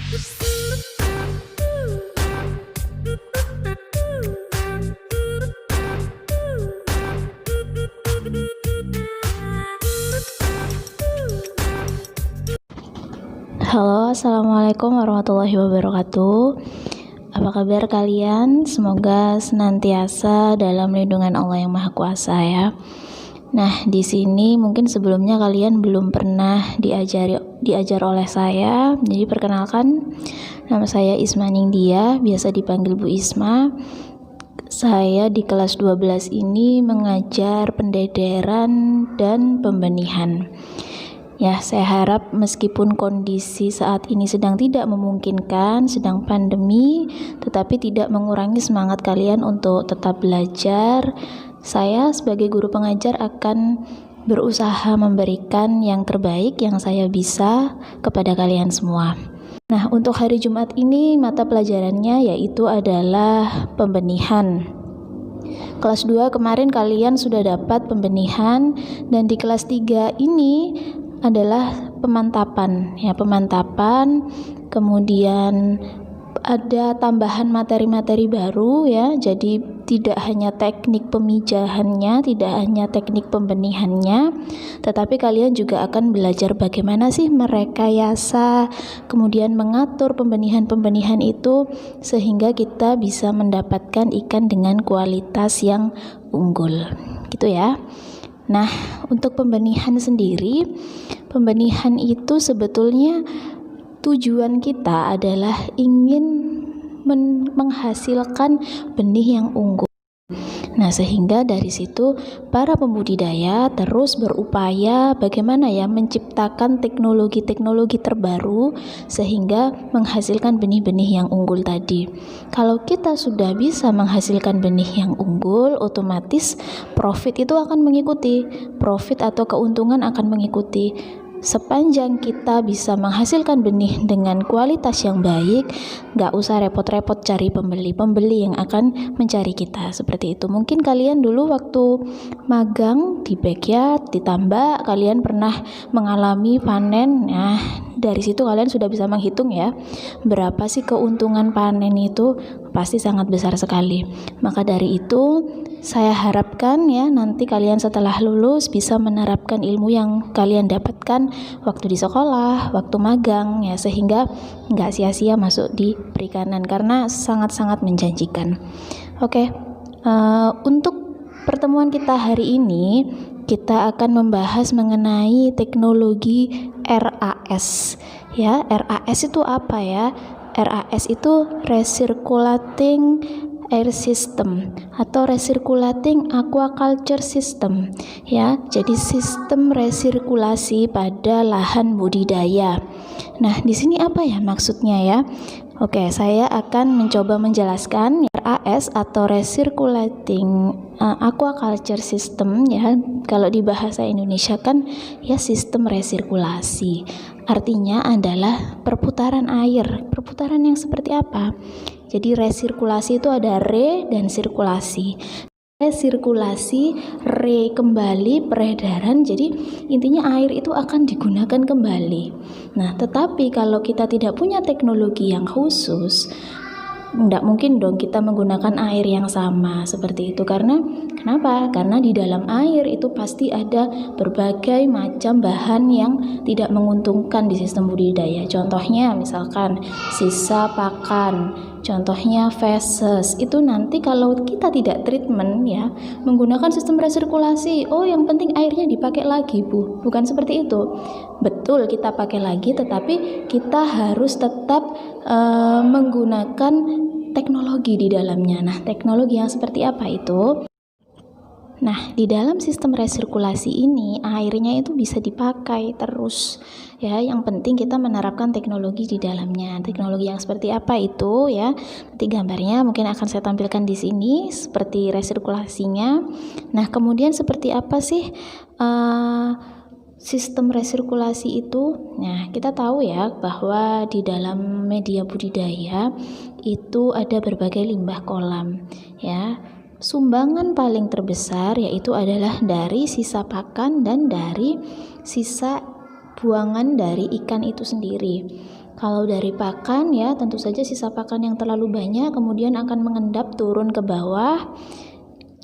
Halo, assalamualaikum warahmatullahi wabarakatuh. Apa kabar kalian? Semoga senantiasa dalam lindungan Allah yang Maha Kuasa ya. Nah, di sini mungkin sebelumnya kalian belum pernah diajar oleh saya. Jadi perkenalkan, nama saya Isma Ningdia, biasa dipanggil Bu Isma. Saya di kelas 12 ini mengajar pendederan dan pembenihan. Ya, saya harap meskipun kondisi saat ini sedang tidak memungkinkan, sedang pandemi, tetapi tidak mengurangi semangat kalian untuk tetap belajar. Saya sebagai guru pengajar akan berusaha memberikan yang terbaik yang saya bisa kepada kalian semua. Nah, untuk hari Jumat ini mata pelajarannya yaitu adalah pembenihan. Kelas 2 kemarin kalian sudah dapat pembenihan, dan di kelas 3 ini adalah pemantapan ya, kemudian ada tambahan materi-materi baru ya. Jadi tidak hanya teknik pemijahannya, tidak hanya teknik pembenihannya, tetapi kalian juga akan belajar bagaimana sih merekayasa, kemudian mengatur pembenihan-pembenihan itu sehingga kita bisa mendapatkan ikan dengan kualitas yang unggul gitu ya. Nah, untuk pembenihan sendiri, pembenihan itu sebetulnya tujuan kita adalah ingin menghasilkan benih yang unggul. Nah, sehingga dari situ para pembudidaya terus berupaya bagaimana ya menciptakan teknologi-teknologi terbaru sehingga menghasilkan benih-benih yang unggul tadi. Kalau kita sudah bisa menghasilkan benih yang unggul, otomatis profit itu akan mengikuti, profit atau keuntungan akan mengikuti. Sepanjang kita bisa menghasilkan benih dengan kualitas yang baik, gak usah repot-repot cari pembeli yang akan mencari kita, seperti itu. Mungkin kalian dulu waktu magang di backyard, di tambak, kalian pernah mengalami panen. Nah, dari situ kalian sudah bisa menghitung ya, berapa sih keuntungan panen itu, pasti sangat besar sekali. Maka dari itu, saya harapkan ya nanti kalian setelah lulus bisa menerapkan ilmu yang kalian dapatkan waktu di sekolah, waktu magang ya, sehingga nggak sia-sia masuk di perikanan karena sangat-sangat menjanjikan. Oke, untuk pertemuan kita hari ini kita akan membahas mengenai teknologi RAS ya. RAS itu apa ya? RAS itu Recirculating Air System atau Recirculating Aquaculture System ya. Jadi sistem resirkulasi pada lahan budidaya. Nah, di sini apa ya maksudnya ya? Oke, saya akan mencoba menjelaskan RAS atau Recirculating Aquaculture System ya. Kalau di bahasa Indonesia kan ya sistem resirkulasi. Artinya adalah perputaran air. Perputaran yang seperti apa? Jadi resirkulasi itu ada re dan sirkulasi. Resirkulasi, re kembali peredaran, jadi intinya air itu akan digunakan kembali. Nah, tetapi kalau kita tidak punya teknologi yang khusus, tidak mungkin dong kita menggunakan air yang sama seperti itu. Karena kenapa? Karena di dalam air itu pasti ada berbagai macam bahan yang tidak menguntungkan di sistem budidaya. Contohnya misalkan sisa pakan, contohnya feses. Itu nanti kalau kita tidak treatment ya, menggunakan sistem resirkulasi, oh yang penting airnya dipakai lagi Bu, bukan seperti itu. Betul kita pakai lagi, tetapi kita harus tetap menggunakan teknologi di dalamnya. Nah, teknologi yang seperti apa itu? Nah, di dalam sistem resirkulasi ini airnya itu bisa dipakai terus ya. Yang penting kita menerapkan teknologi di dalamnya. Teknologi yang seperti apa itu ya? Nanti gambarnya mungkin akan saya tampilkan di sini seperti resirkulasinya. Nah, kemudian seperti apa sih sistem resirkulasi itu? Nah, kita tahu ya bahwa di dalam media budidaya itu ada berbagai limbah kolam ya. Sumbangan paling terbesar yaitu adalah dari sisa pakan dan dari sisa buangan dari ikan itu sendiri. Kalau dari pakan ya, tentu saja sisa pakan yang terlalu banyak kemudian akan mengendap turun ke bawah,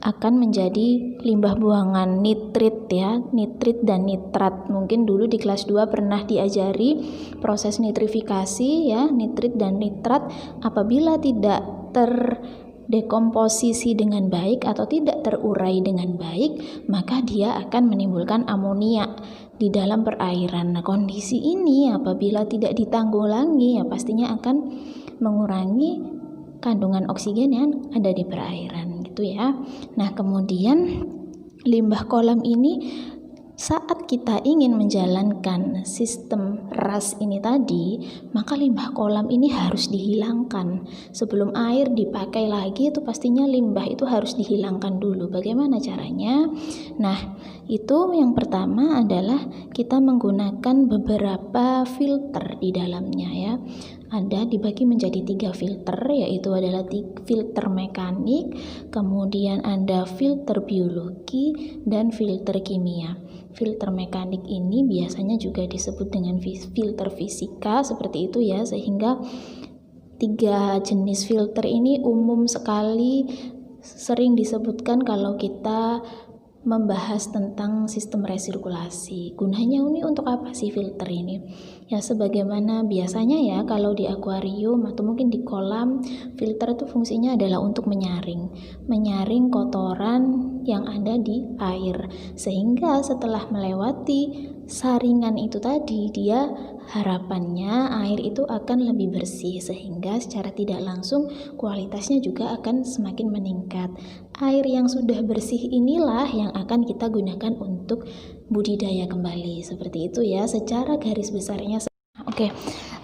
akan menjadi limbah buangan nitrit ya, nitrit dan nitrat. Mungkin dulu di kelas 2 pernah diajari proses nitrifikasi ya, nitrit dan nitrat apabila tidak terdekomposisi dengan baik atau tidak terurai dengan baik, maka dia akan menimbulkan amonia di dalam perairan. Nah, kondisi ini apabila tidak ditanggulangi ya pastinya akan mengurangi kandungan oksigen yang ada di perairan gitu ya. Nah, kemudian limbah kolam ini saat kita ingin menjalankan sistem RAS ini tadi, maka limbah kolam ini harus dihilangkan. Sebelum air dipakai lagi itu pastinya limbah itu harus dihilangkan dulu. Bagaimana caranya? Nah, itu yang pertama adalah kita menggunakan beberapa filter di dalamnya ya. Ada dibagi menjadi 3 filter, yaitu adalah filter mekanik, kemudian ada filter biologi dan filter kimia. Filter mekanik ini biasanya juga disebut dengan filter fisika seperti itu ya, sehingga 3 jenis filter ini umum sekali sering disebutkan kalau kita membahas tentang sistem resirkulasi. Gunanya ini untuk apa sih filter ini? Ya sebagaimana biasanya ya kalau di akuarium atau mungkin di kolam, filter itu fungsinya adalah untuk menyaring kotoran yang ada di air. Sehingga setelah melewati saringan itu tadi, dia harapannya air itu akan lebih bersih sehingga secara tidak langsung kualitasnya juga akan semakin meningkat. Air yang sudah bersih inilah yang akan kita gunakan untuk budidaya kembali. Seperti itu ya secara garis besarnya. Oke.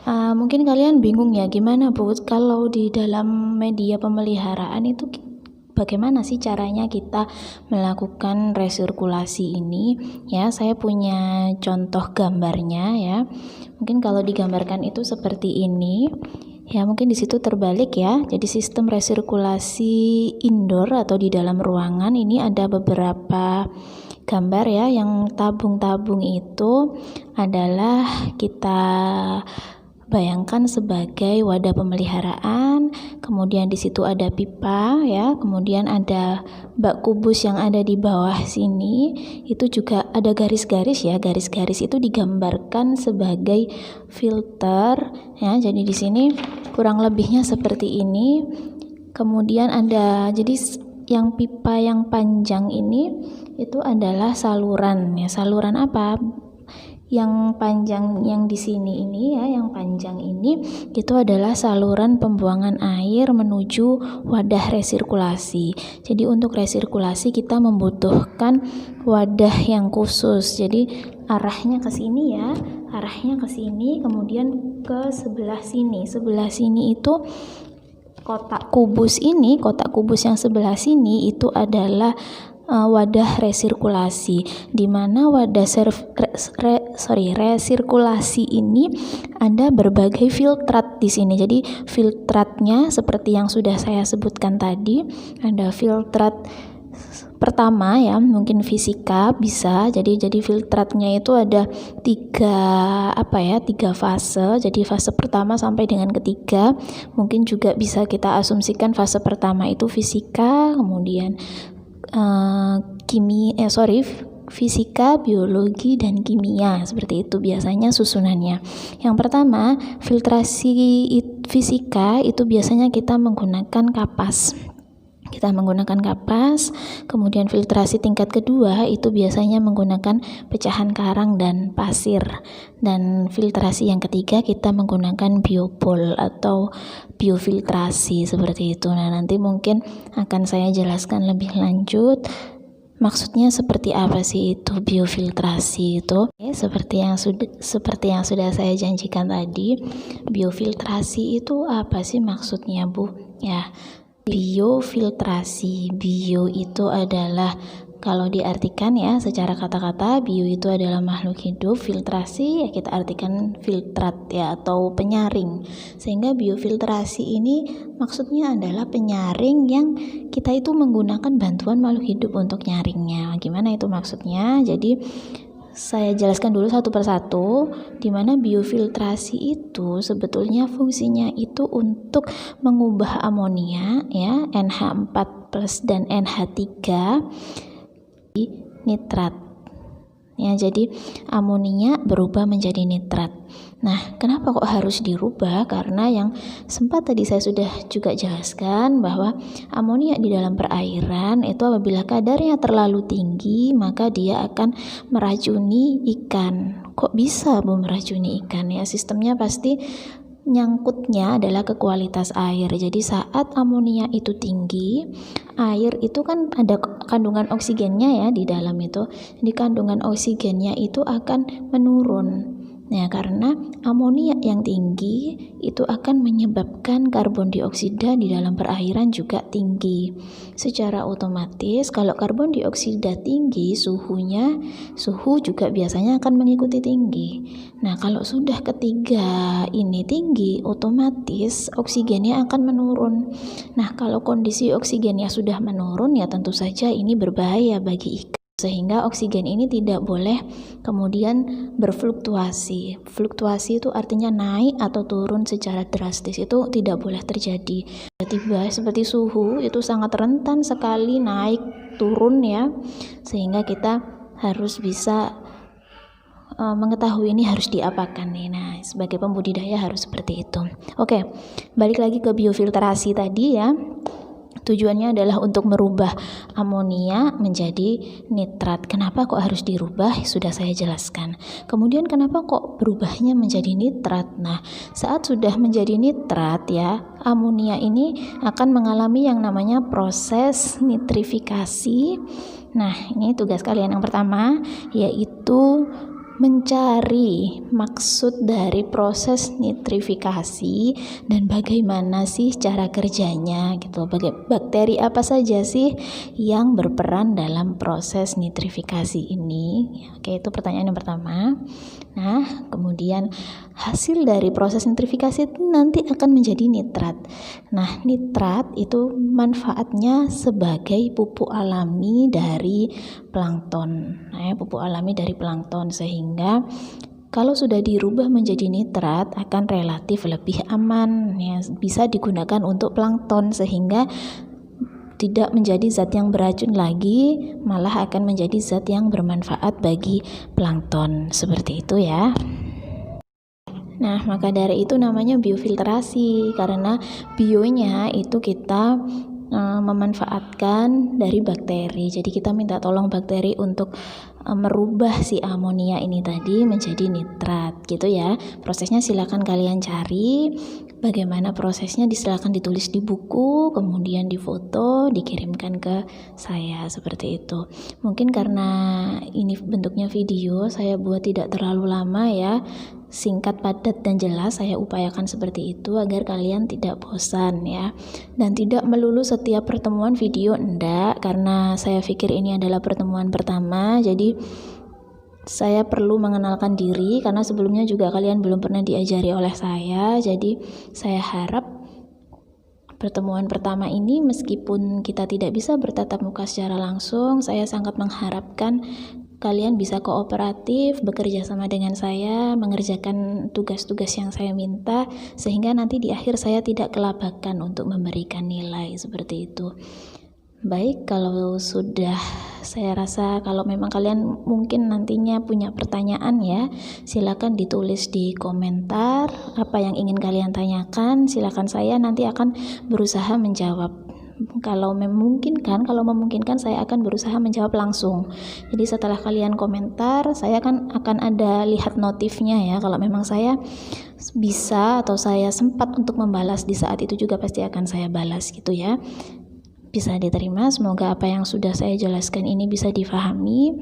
Mungkin kalian bingung ya gimana Bu kalau di dalam media pemeliharaan itu bagaimana sih caranya kita melakukan resirkulasi ini ya. Saya punya contoh gambarnya ya. Mungkin kalau digambarkan itu seperti ini ya, mungkin di situ terbalik ya. Jadi sistem resirkulasi indoor atau di dalam ruangan ini ada beberapa gambar ya. Yang tabung-tabung itu adalah kita bayangkan sebagai wadah pemeliharaan, kemudian di situ ada pipa ya, kemudian ada bak kubus yang ada di bawah sini, itu juga ada garis-garis ya, garis-garis itu digambarkan sebagai filter ya. Jadi di sini kurang lebihnya seperti ini. Kemudian ada jadi yang pipa yang panjang ini itu adalah saluran ya. Saluran apa? Yang panjang yang di sini ini ya, yang panjang ini itu adalah saluran pembuangan air menuju wadah resirkulasi. Jadi untuk resirkulasi kita membutuhkan wadah yang khusus. Jadi arahnya ke sini ya, arahnya ke sini, kemudian ke sebelah sini. Sebelah sini itu kotak kubus ini, kotak kubus yang sebelah sini itu adalah wadah resirkulasi, di mana wadah resirkulasi ini ada berbagai filtrat di sini. Jadi filtratnya seperti yang sudah saya sebutkan tadi, ada filtrat pertama ya, mungkin fisika bisa. Jadi filtratnya itu ada tiga fase. Jadi fase pertama sampai dengan ketiga. Mungkin juga bisa kita asumsikan fase pertama itu fisika, kemudian fisika, biologi, dan kimia. Seperti itu biasanya susunannya. Yang pertama, filtrasi fisika itu biasanya kita menggunakan kapas. Kemudian filtrasi tingkat kedua itu biasanya menggunakan pecahan karang dan pasir. Dan filtrasi yang ketiga kita menggunakan biopol atau biofiltrasi seperti itu. Nah, nanti mungkin akan saya jelaskan lebih lanjut maksudnya seperti apa sih itu biofiltrasi itu. Seperti yang sudah saya janjikan tadi, biofiltrasi itu apa sih maksudnya Bu? Ya, biofiltrasi, bio itu adalah kalau diartikan ya secara kata-kata, bio itu adalah makhluk hidup, filtrasi ya kita artikan filtrat ya atau penyaring. Sehingga biofiltrasi ini maksudnya adalah penyaring yang kita itu menggunakan bantuan makhluk hidup untuk nyaringnya. Gimana itu maksudnya? Jadi saya jelaskan dulu satu persatu, di mana biofiltrasi itu sebetulnya fungsinya itu untuk mengubah amonia ya, NH4+ dan NH3 di nitrat. Ya, jadi amonia berubah menjadi nitrat. Nah, kenapa kok harus dirubah? Karena yang sempat tadi saya sudah juga jelaskan bahwa amonia di dalam perairan itu apabila kadarnya terlalu tinggi, maka dia akan meracuni ikan. Kok bisa Bu meracuni ikan ya? Sistemnya pasti nyangkutnya adalah ke kualitas air. Jadi saat amonia itu tinggi, air itu kan ada kandungan oksigennya ya di dalam itu. Jadi kandungan oksigennya itu akan menurun. Nah, karena amonia yang tinggi itu akan menyebabkan karbon dioksida di dalam perairan juga tinggi. Secara otomatis kalau karbon dioksida tinggi, suhu juga biasanya akan mengikuti tinggi. Nah, kalau sudah ketiga ini tinggi, otomatis oksigennya akan menurun. Nah, kalau kondisi oksigennya sudah menurun ya tentu saja ini berbahaya bagi ikan. Sehingga oksigen ini tidak boleh kemudian berfluktuasi. Fluktuasi itu artinya naik atau turun secara drastis, itu tidak boleh terjadi. Tiba-tiba seperti suhu itu sangat rentan sekali naik turun ya, sehingga kita harus bisa mengetahui ini harus diapakan nih. Nah, sebagai pembudidaya harus seperti itu. Oke, balik lagi ke biofiltrasi tadi ya. Tujuannya adalah untuk merubah amonia menjadi nitrat. Kenapa kok harus dirubah? Sudah saya jelaskan. Kemudian kenapa kok berubahnya menjadi nitrat? Nah, saat sudah menjadi nitrat ya, amonia ini akan mengalami yang namanya proses nitrifikasi. Nah, ini tugas kalian yang pertama, yaitu mencari maksud dari proses nitrifikasi dan bagaimana sih cara kerjanya gitu. Bakteri apa saja sih yang berperan dalam proses nitrifikasi ini? Oke, itu pertanyaan yang pertama. Nah, kemudian hasil dari proses nitrifikasi itu nanti akan menjadi nitrat. Nah, nitrat itu manfaatnya sebagai pupuk alami dari plankton. Nah, pupuk alami dari plankton, sehingga kalau sudah dirubah menjadi nitrat akan relatif lebih aman ya, bisa digunakan untuk plankton sehingga tidak menjadi zat yang beracun lagi, malah akan menjadi zat yang bermanfaat bagi plankton. Seperti itu ya. Nah, maka dari itu namanya biofiltrasi, karena bionya itu kita memanfaatkan dari bakteri. Jadi kita minta tolong bakteri untuk merubah si amonia ini tadi menjadi nitrat gitu ya. Prosesnya silakan kalian cari bagaimana prosesnya, silakan ditulis di buku, kemudian difoto, dikirimkan ke saya seperti itu. Mungkin karena ini bentuknya video, saya buat tidak terlalu lama ya. Singkat, padat, dan jelas saya upayakan seperti itu agar kalian tidak bosan ya. Dan tidak melulu setiap pertemuan video, enggak, karena saya pikir ini adalah pertemuan pertama, jadi saya perlu mengenalkan diri karena sebelumnya juga kalian belum pernah diajari oleh saya. Jadi saya harap pertemuan pertama ini meskipun kita tidak bisa bertatap muka secara langsung, saya sangat mengharapkan kalian bisa kooperatif, bekerja sama dengan saya, mengerjakan tugas-tugas yang saya minta, sehingga nanti di akhir saya tidak kelabakan untuk memberikan nilai seperti itu. Baik, kalau sudah, saya rasa kalau memang kalian mungkin nantinya punya pertanyaan ya, silakan ditulis di komentar apa yang ingin kalian tanyakan, silakan saya nanti akan berusaha menjawab. Kalau memungkinkan saya akan berusaha menjawab langsung. Jadi setelah kalian komentar, saya akan ada lihat notifnya ya. Kalau memang saya bisa atau saya sempat untuk membalas di saat itu juga pasti akan saya balas gitu ya. Bisa diterima, semoga apa yang sudah saya jelaskan ini bisa difahami.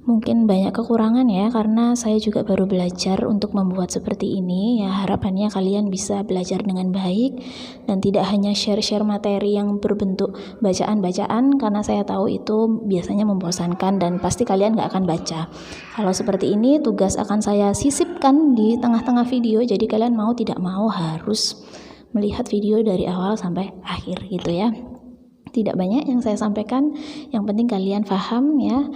Mungkin banyak kekurangan ya, karena saya juga baru belajar untuk membuat seperti ini ya. Harapannya kalian bisa belajar dengan baik dan tidak hanya share-share materi yang berbentuk bacaan-bacaan, karena saya tahu itu biasanya membosankan dan pasti kalian gak akan baca. Kalau seperti ini, tugas akan saya sisipkan di tengah-tengah video, jadi kalian mau tidak mau harus melihat video dari awal sampai akhir gitu ya. tidak banyak yang saya sampaikan, yang penting kalian paham ya,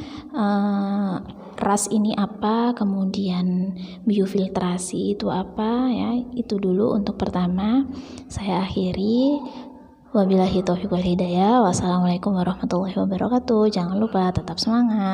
RAS ini apa, kemudian biofiltrasi itu apa ya, itu dulu untuk pertama. Saya akhiri, wabillahi taufiq wal hidayah, wassalamualaikum warahmatullahi wabarakatuh. Jangan lupa tetap semangat.